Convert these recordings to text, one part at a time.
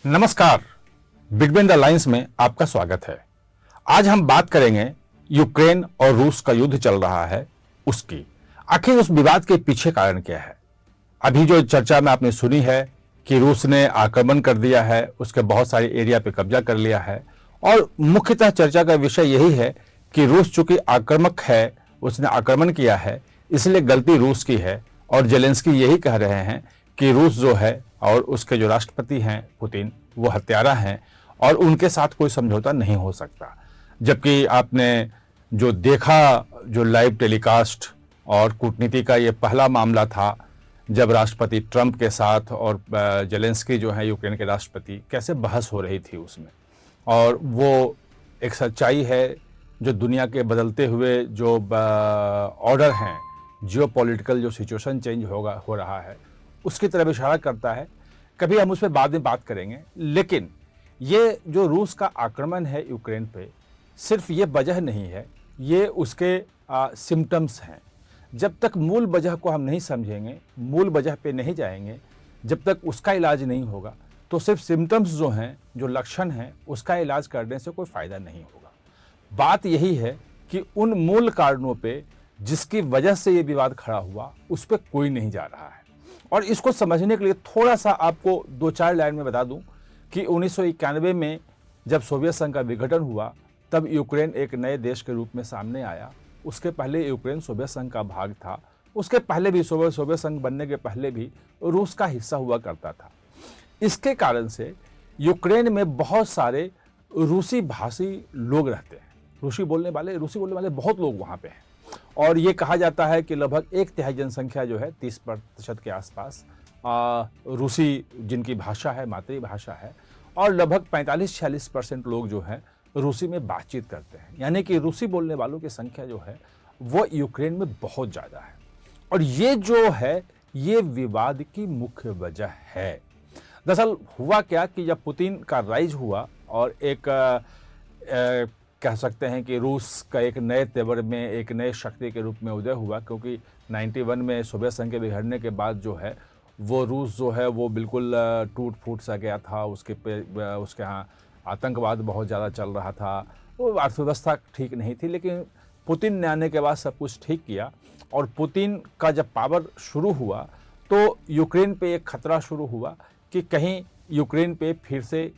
नमस्कार, between the lines में आपका स्वागत है। आज हम बात करेंगे यूक्रेन और रूस का युद्ध चल रहा है उसकी। आखिर उस विवाद के पीछे कारण क्या है? अभी जो चर्चा में आपने सुनी है कि रूस ने आक्रमण कर दिया है, उसके बहुत सारे एरिया पे कब्जा कर लिया है और मुख्यतः चर्चा का विषय यही है कि रूस चूंकि आक्रामक है, उसने आक्रमण किया है, इसलिए गलती रूस की है। और जेलेंस्की यही कह रहे हैं कि रूस जो है और उसके जो राष्ट्रपति हैं पुतिन, वो हत्यारा हैं और उनके साथ कोई समझौता नहीं हो सकता। जबकि आपने जो देखा, जो लाइव टेलीकास्ट और कूटनीति का ये पहला मामला था, जब राष्ट्रपति ट्रंप के साथ और जेलेंस्की जो है यूक्रेन के राष्ट्रपति, कैसे बहस हो रही थी उसमें। और वो एक सच्चाई है जो दुनिया के बदलते हुए जो ऑर्डर हैं, जियोपॉलिटिकल जो सिचुएशन चेंज हो रहा है, उसकी तरफ इशारा करता है। कभी हम उस पर बाद में बात करेंगे, लेकिन ये जो रूस का आक्रमण है यूक्रेन पे, सिर्फ ये वजह नहीं है, ये उसके सिम्टम्स हैं। जब तक मूल वजह को हम नहीं समझेंगे, मूल वजह पे नहीं जाएंगे, जब तक उसका इलाज नहीं होगा, तो सिर्फ सिम्टम्स जो हैं, जो लक्षण हैं, उसका इलाज करने से कोई फ़ायदा नहीं होगा। बात यही है कि उन मूल कारणों पे जिसकी वजह से ये विवाद खड़ा हुआ, उस पर कोई नहीं जा रहा है। और इसको समझने के लिए थोड़ा सा आपको दो चार लाइन में बता दूं कि 1991 में जब सोवियत संघ का विघटन हुआ, तब यूक्रेन एक नए देश के रूप में सामने आया। उसके पहले यूक्रेन सोवियत संघ का भाग था। उसके पहले भी सोवियत संघ बनने के पहले भी रूस का हिस्सा हुआ करता था। इसके कारण से यूक्रेन में बहुत सारे रूसी भाषी लोग रहते हैं। रूसी बोलने वाले बहुत लोग वहाँ पे हैं। और ये कहा जाता है कि लगभग 1/3 जनसंख्या जो है, 30% के आसपास रूसी जिनकी भाषा है, मातृभाषा है, और लगभग 45-46% लोग जो हैं रूसी में बातचीत करते हैं। यानी कि रूसी बोलने वालों की संख्या जो है वो यूक्रेन में बहुत ज़्यादा है। और ये जो है, ये विवाद की मुख्य वजह है। दरअसल हुआ क्या कि जब पुतिन का राइज हुआ और एक कह सकते हैं कि रूस का एक नए तेवर में, एक नए शक्ति के रूप में उदय हुआ, क्योंकि 91 में सोवियत संघ के बिखरने के बाद जो है वो रूस जो है वो बिल्कुल टूट फूट सा गया था। उसके यहाँ आतंकवाद बहुत ज़्यादा चल रहा था, वो अर्थव्यवस्था ठीक नहीं थी। लेकिन पुतिन ने आने के बाद सब कुछ ठीक किया। और पुतिन का जब पावर शुरू हुआ तो यूक्रेन पे एक खतरा शुरू हुआ कि कहीं यूक्रेन पे फिर से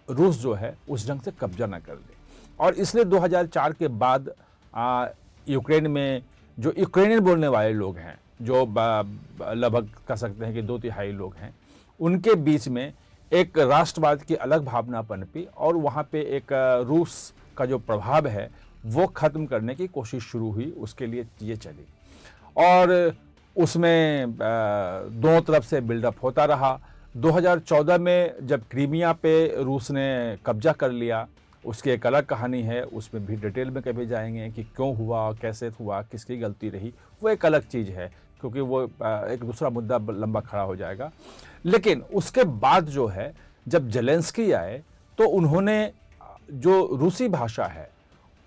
रूस जो है उस ढंग से कब्जा ना कर ले। और इसलिए 2004 के बाद यूक्रेन में जो यूक्रेनियन बोलने वाले लोग हैं, जो लगभग कह सकते हैं कि 2/3 लोग हैं, उनके बीच में एक राष्ट्रवाद की अलग भावना पनपी और वहाँ पे एक रूस का जो प्रभाव है वो ख़त्म करने की कोशिश शुरू हुई। उसके लिए चीज़ें चली और उसमें दोनों तरफ से बिल्डअप होता रहा। 2014 में जब क्रीमिया पे रूस ने कब्जा कर लिया, उसकी एक अलग कहानी है, उसमें भी डिटेल में कभी जाएंगे कि क्यों हुआ, कैसे हुआ, किसकी गलती रही, वो एक अलग चीज़ है, क्योंकि वो एक दूसरा मुद्दा लंबा खड़ा हो जाएगा। लेकिन उसके बाद जो है, जब जेलेंस्की आए तो उन्होंने जो रूसी भाषा है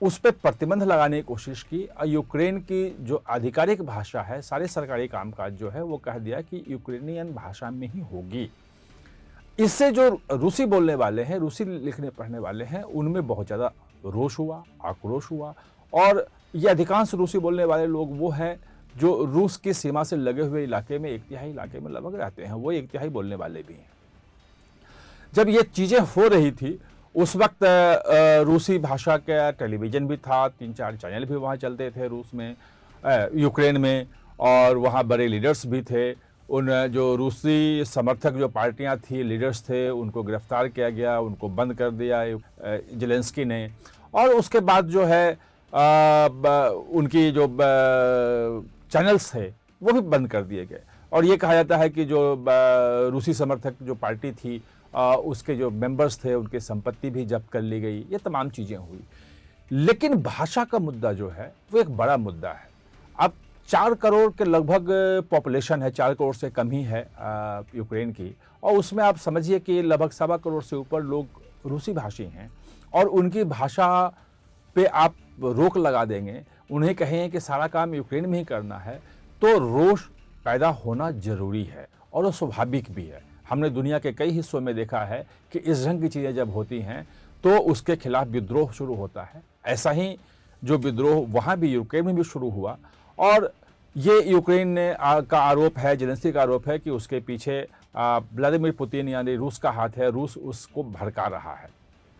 उस पर प्रतिबंध लगाने की कोशिश की और यूक्रेन की जो आधिकारिक भाषा है, सारे सरकारी कामकाज जो है वो कह दिया कि यूक्रेनियन भाषा में ही होगी। इससे जो रूसी बोलने वाले हैं, रूसी लिखने पढ़ने वाले हैं, उनमें बहुत ज़्यादा रोष हुआ, आक्रोश हुआ। और ये अधिकांश रूसी बोलने वाले लोग वो हैं जो रूस की सीमा से लगे हुए इलाके में, 1/3 इलाके में लगभग रहते हैं, वो 1/3 बोलने वाले भी हैं। जब ये चीज़ें हो रही थी उस वक्त रूसी भाषा का टेलीविज़न भी था, 3-4 चैनल भी वहाँ चलते थे रूस में, यूक्रेन में, और वहाँ बड़े लीडर्स भी थे। उन जो रूसी समर्थक जो पार्टियाँ थी, लीडर्स थे, उनको गिरफ्तार किया गया, उनको बंद कर दिया जेलेंस्की ने। और उसके बाद जो है उनकी जो चैनल्स थे वो भी बंद कर दिए गए। और ये कहा जाता है कि जो रूसी समर्थक जो पार्टी थी, उसके जो मेंबर्स थे, उनकी संपत्ति भी जब्त कर ली गई। ये तमाम चीज़ें हुई। लेकिन भाषा का मुद्दा जो है वो एक बड़ा मुद्दा है। अब 4 करोड़ के लगभग पॉपुलेशन है, 4 करोड़ से कम ही है यूक्रेन की, और उसमें आप समझिए कि लगभग 1.25 करोड़ से ऊपर लोग रूसी भाषी हैं। और उनकी भाषा पे आप रोक लगा देंगे, उन्हें कहेंगे कि सारा काम यूक्रेन में ही करना है, तो रोष पैदा होना जरूरी है और वो स्वाभाविक भी है। हमने दुनिया के कई हिस्सों में देखा है कि इस ढंग की चीज़ें जब होती हैं तो उसके खिलाफ विद्रोह शुरू होता है। ऐसा ही जो विद्रोह वहाँ भी यूक्रेन में भी शुरू हुआ, और ये यूक्रेन ने का आरोप है, जेलेंस्की का आरोप है कि उसके पीछे व्लादिमीर पुतिन यानी रूस का हाथ है, रूस उसको भड़का रहा है।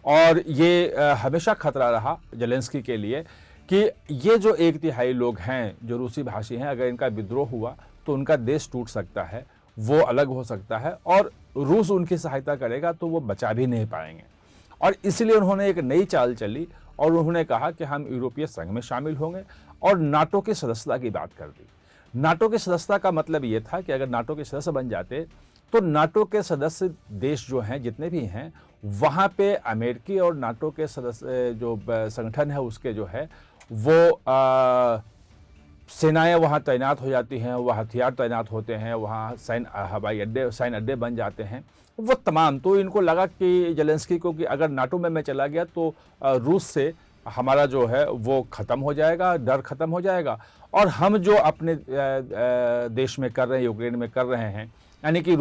और ये हमेशा खतरा रहा जेलेंस्की के लिए कि ये जो 1/3 लोग हैं जो रूसी भाषी हैं, अगर इनका विद्रोह हुआ तो उनका देश टूट सकता है, वो अलग हो सकता है, और रूस उनकी सहायता करेगा तो वो बचा भी नहीं पाएंगे। और इसलिए उन्होंने एक नई चाल चली और उन्होंने कहा कि हम यूरोपीय संघ में शामिल होंगे और नाटो की सदस्यता की बात कर दी। नाटो की सदस्यता का मतलब ये था कि अगर नाटो के सदस्य बन जाते तो नाटो के सदस्य देश जो हैं, जितने भी हैं, वहाँ पे अमेरिकी और नाटो के सदस्य जो संगठन है उसके जो है वो सेनाएं वहाँ तैनात हो जाती हैं, वह हथियार तैनात होते हैं, वहाँ हवाई अड्डे, सैन्य अड्डे बन जाते हैं, वो तमाम। तो इनको लगा कि जेलेंस्की को कि अगर नाटो में मैं चला गया तो रूस से हमारा जो है वो ख़त्म हो जाएगा, डर ख़त्म हो जाएगा, और हम जो अपने देश में कर रहे हैं, यूक्रेन में कर रहे हैं, यानी कि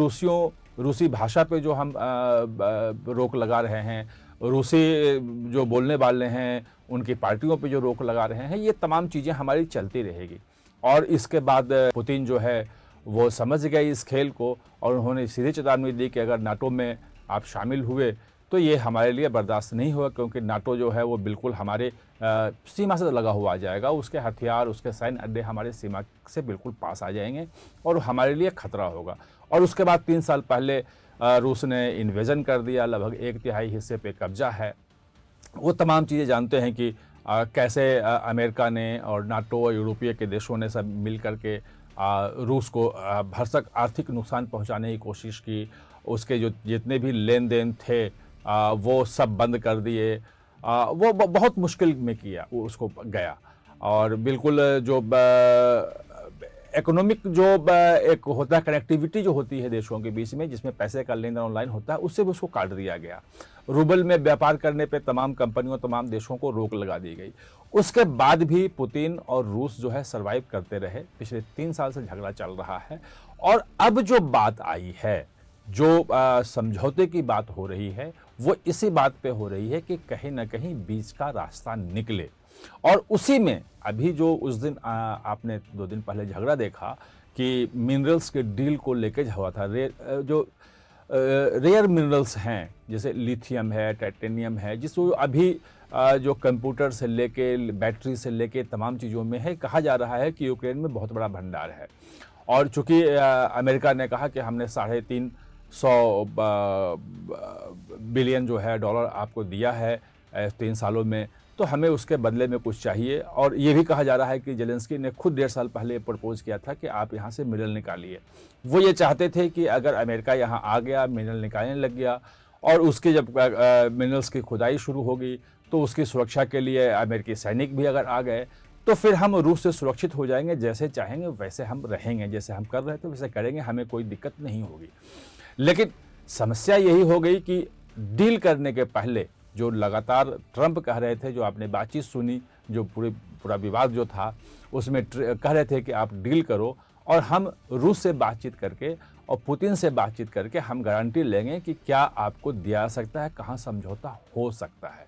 रूसी भाषा पे जो हम रोक लगा रहे हैं, रूसी जो बोलने वाले हैं उनकी पार्टियों पे जो रोक लगा रहे हैं, ये तमाम चीज़ें हमारी चलती रहेगी। और इसके बाद पुतिन जो है वो समझ गए इस खेल को और उन्होंने सीधे चेतावनी दी कि अगर नाटो में आप शामिल हुए तो ये हमारे लिए बर्दाश्त नहीं होगा, क्योंकि नाटो जो है वो बिल्कुल हमारे सीमा से लगा हुआ आ जाएगा, उसके हथियार, उसके सैन्य अड्डे हमारे सीमा से बिल्कुल पास आ जाएंगे और हमारे लिए खतरा होगा। और उसके बाद 3 साल पहले रूस ने इन्वेजन कर दिया, लगभग 1/3 हिस्से पे कब्जा है। वो तमाम चीज़ें जानते हैं कि कैसे अमेरिका ने और नाटो और यूरोपीय के देशों ने सब मिल कर के रूस को भरसक आर्थिक नुकसान पहुंचाने की कोशिश की। उसके जो जितने भी लेन देन थे वो सब बंद कर दिए। वो बहुत मुश्किल में किया उसको गया, और बिल्कुल जो इकोनॉमिक जो एक होता है कनेक्टिविटी जो होती है देशों के बीच में, जिसमें पैसे का लेन देन ऑनलाइन होता है, उससे भी उसको काट दिया गया। रूबल में व्यापार करने पे तमाम कंपनियों, तमाम देशों को रोक लगा दी गई। उसके बाद भी पुतिन और रूस जो है सर्वाइव करते रहे। पिछले 3 साल से झगड़ा चल रहा है, और अब जो बात आई है, जो समझौते की बात हो रही है, वो इसी बात पे हो रही है कि कहीं ना कहीं बीच का रास्ता निकले। और उसी में अभी जो उस दिन आपने 2 दिन पहले झगड़ा देखा कि मिनरल्स के डील को लेके हुआ था, जो रेयर मिनरल्स हैं जैसे लिथियम है, टाइटेनियम है, जिसको अभी जो कंप्यूटर से लेके, बैटरी से लेके तमाम चीज़ों में है, कहा जा रहा है कि यूक्रेन में बहुत बड़ा भंडार है। और चूंकि अमेरिका ने कहा कि हमने 350 बिलियन जो है डॉलर आपको दिया है 3 सालों में, तो हमें उसके बदले में कुछ चाहिए। और ये भी कहा जा रहा है कि जेलेंस्की ने खुद 1.5 साल पहले प्रपोज किया था कि आप यहाँ से मिनरल निकालिए। वो ये चाहते थे कि अगर अमेरिका यहाँ आ गया, मिनरल निकालने लग गया, और उसके जब मिनरल्स की खुदाई शुरू होगी तो उसकी सुरक्षा के लिए अमेरिकी सैनिक भी अगर आ गए तो फिर हम रूस से सुरक्षित हो जाएंगे, जैसे चाहेंगे वैसे हम रहेंगे, जैसे हम कर रहे थे वैसे करेंगे, हमें कोई दिक्कत नहीं होगी। लेकिन समस्या यही हो गई कि डील करने के पहले जो लगातार ट्रंप कह रहे थे, जो आपने बातचीत सुनी, जो पूरा विवाद जो था उसमें कह रहे थे कि आप डील करो और हम रूस से बातचीत करके और पुतिन से बातचीत करके हम गारंटी लेंगे कि क्या आपको दिया जा सकता है, कहाँ समझौता हो सकता है।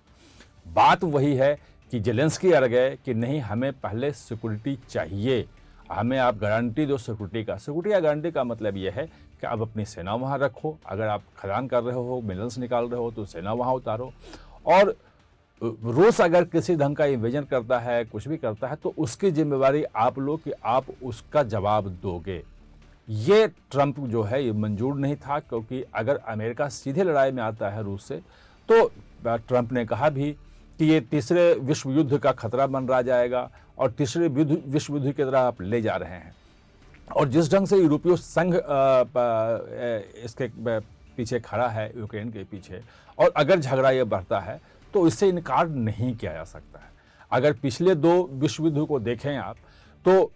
बात वही है कि जेलेंस्की अड़ गए कि नहीं, हमें पहले सिक्योरिटी चाहिए, हमें आप गारंटी दो सिक्योरिटी का। सिक्योरिटी या गारंटी का मतलब यह है कि आप अपनी सेना वहाँ रखो, अगर आप खदान कर रहे हो, मिनरल्स निकाल रहे हो तो सेना वहाँ उतारो, और रूस अगर किसी ढंग का इन्वेजन करता है, कुछ भी करता है, तो उसकी जिम्मेवारी आप लो कि आप उसका जवाब दोगे। ये ट्रंप जो है ये मंजूर नहीं था, क्योंकि अगर अमेरिका सीधे लड़ाई में आता है रूस से तो ट्रंप ने कहा भी कि ये तीसरे विश्व युद्ध का खतरा बन रहा जाएगा और तीसरे विश्व युद्ध की तरह आप ले जा रहे हैं। और जिस ढंग से यूरोपीय संघ इसके पीछे खड़ा है, यूक्रेन के पीछे, और अगर झगड़ा ये बढ़ता है तो इससे इनकार नहीं किया जा सकता है। अगर पिछले 2 विश्व युद्ध को देखें आप, तो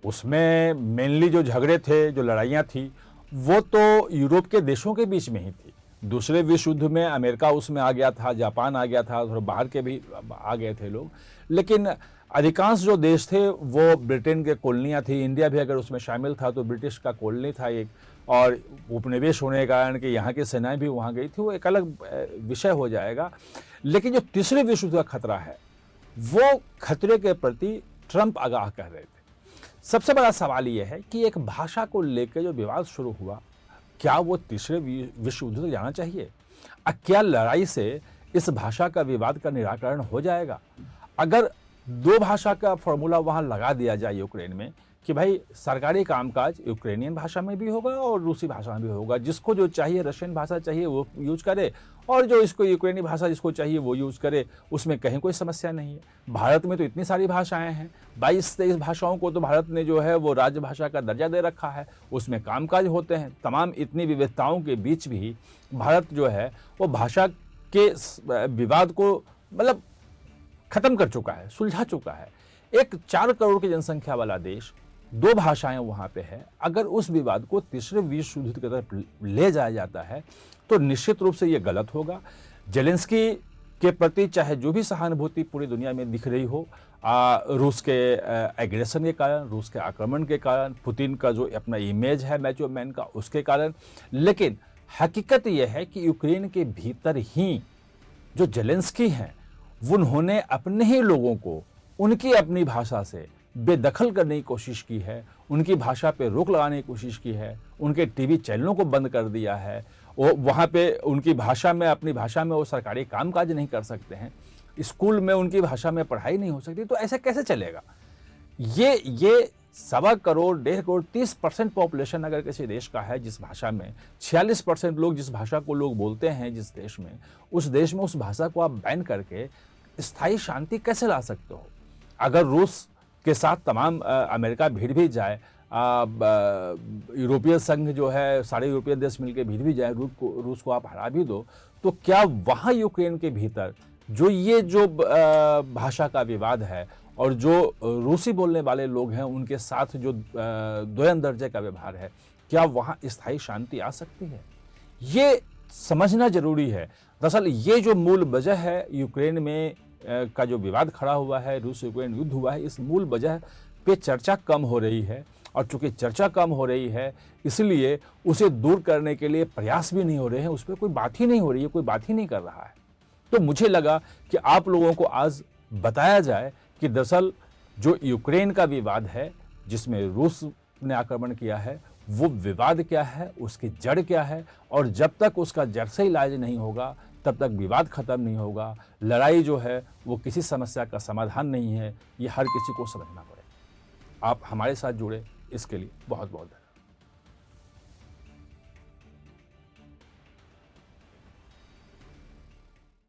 उसमें मेनली जो झगड़े थे, जो लड़ाइयाँ थी, वो तो यूरोप के देशों के बीच में ही थी। दूसरे विश्व युद्ध में अमेरिका उसमें आ गया था, जापान आ गया था, थोड़ा बाहर के भी आ गए थे लोग, लेकिन अधिकांश जो देश थे वो ब्रिटेन के कॉलोनियाँ थी। इंडिया भी अगर उसमें शामिल था तो ब्रिटिश का कॉलोनी था एक, और उपनिवेश होने के कारण कि यहाँ की सेनाएं भी वहाँ गई थी, वो एक अलग विषय हो जाएगा। लेकिन जो तीसरे विश्व युद्ध का खतरा है, वो खतरे के प्रति ट्रंप आगाह कर रहे थे। सबसे बड़ा सवाल यह है कि एक भाषा को लेकर जो विवाद शुरू हुआ, क्या वो तीसरे विश्व युद्ध तक जाना चाहिए? क्या लड़ाई से इस भाषा का विवाद का निराकरण हो जाएगा? अगर दो भाषा का फॉर्मूला वहां लगा दिया जाए यूक्रेन में कि भाई सरकारी कामकाज यूक्रेनियन भाषा में भी होगा और रूसी भाषा में भी होगा, जिसको जो चाहिए रशियन भाषा चाहिए वो यूज करे और जो इसको यूक्रेनी भाषा जिसको चाहिए वो यूज करे, उसमें कहीं कोई समस्या नहीं है। भारत में तो इतनी सारी भाषाएं हैं, 22-23 भाषाओं को तो भारत ने जो है वो राजभाषा का दर्जा दे रखा है, उसमें कामकाज होते हैं। तमाम इतनी विविधताओं के बीच भी भारत जो है वो भाषा के विवाद को मतलब खत्म कर चुका है, सुलझा चुका है। एक 4 करोड़ की जनसंख्या वाला देश, 2 भाषाएं वहां पे है, अगर उस विवाद को तीसरे विश्व युद्ध की तरफ ले जाया जाता है तो निश्चित रूप से ये गलत होगा। जेलेंस्की के प्रति चाहे जो भी सहानुभूति पूरी दुनिया में दिख रही हो, रूस के एग्रेशन के कारण, रूस के आक्रमण के कारण, पुतिन का जो अपना इमेज है मैचो मैन का, उसके कारण, लेकिन हकीकत यह है कि यूक्रेन के भीतर ही जो जेलेंस्की हैं उन्होंने अपने ही लोगों को उनकी अपनी भाषा से बेदखल करने की कोशिश की है, उनकी भाषा पे रोक लगाने की कोशिश की है, उनके टीवी चैनलों को बंद कर दिया है, वो वहाँ पे उनकी भाषा में, अपनी भाषा में वो सरकारी कामकाज नहीं कर सकते हैं, स्कूल में उनकी भाषा में पढ़ाई नहीं हो सकती। तो ऐसे कैसे चलेगा? ये 1.25 करोड़ 1.5 करोड़ 30% पॉपुलेशन अगर किसी देश का है, जिस भाषा में 46% लोग जिस भाषा को लोग बोलते हैं जिस देश में, उस देश में उस भाषा को आप बैन करके स्थायी शांति कैसे ला सकते हो? अगर रूस के साथ तमाम अमेरिका भिड़ भी जाए, यूरोपीय संघ जो है सारे यूरोपीय देश मिलकर भिड़ भी जाए, रूस को आप हरा भी दो, तो क्या वहाँ यूक्रेन के भीतर जो ये जो भाषा का विवाद है और जो रूसी बोलने वाले लोग हैं उनके साथ जो द्वयम दर्जे का व्यवहार है, क्या वहाँ स्थायी शांति आ सकती है? ये समझना जरूरी है। दरअसल ये जो मूल वजह है यूक्रेन में का जो विवाद खड़ा हुआ है, रूस यूक्रेन युद्ध हुआ है, इस मूल वजह पे चर्चा कम हो रही है। और चूंकि चर्चा कम हो रही है इसलिए उसे दूर करने के लिए प्रयास भी नहीं हो रहे हैं, उस पर कोई बात ही नहीं हो रही है, कोई बात ही नहीं कर रहा है। तो मुझे लगा कि आप लोगों को आज बताया जाए कि दरअसल जो यूक्रेन का विवाद है जिसमें रूस ने आक्रमण किया है, वो विवाद क्या है, उसकी जड़ क्या है, और जब तक उसका जड़ से इलाज नहीं होगा तब तक विवाद खत्म नहीं होगा। लड़ाई जो है वो किसी समस्या का समाधान नहीं है, ये हर किसी को समझना पड़ेगा। आप हमारे साथ जुड़े इसके लिए बहुत बहुत धन्यवाद।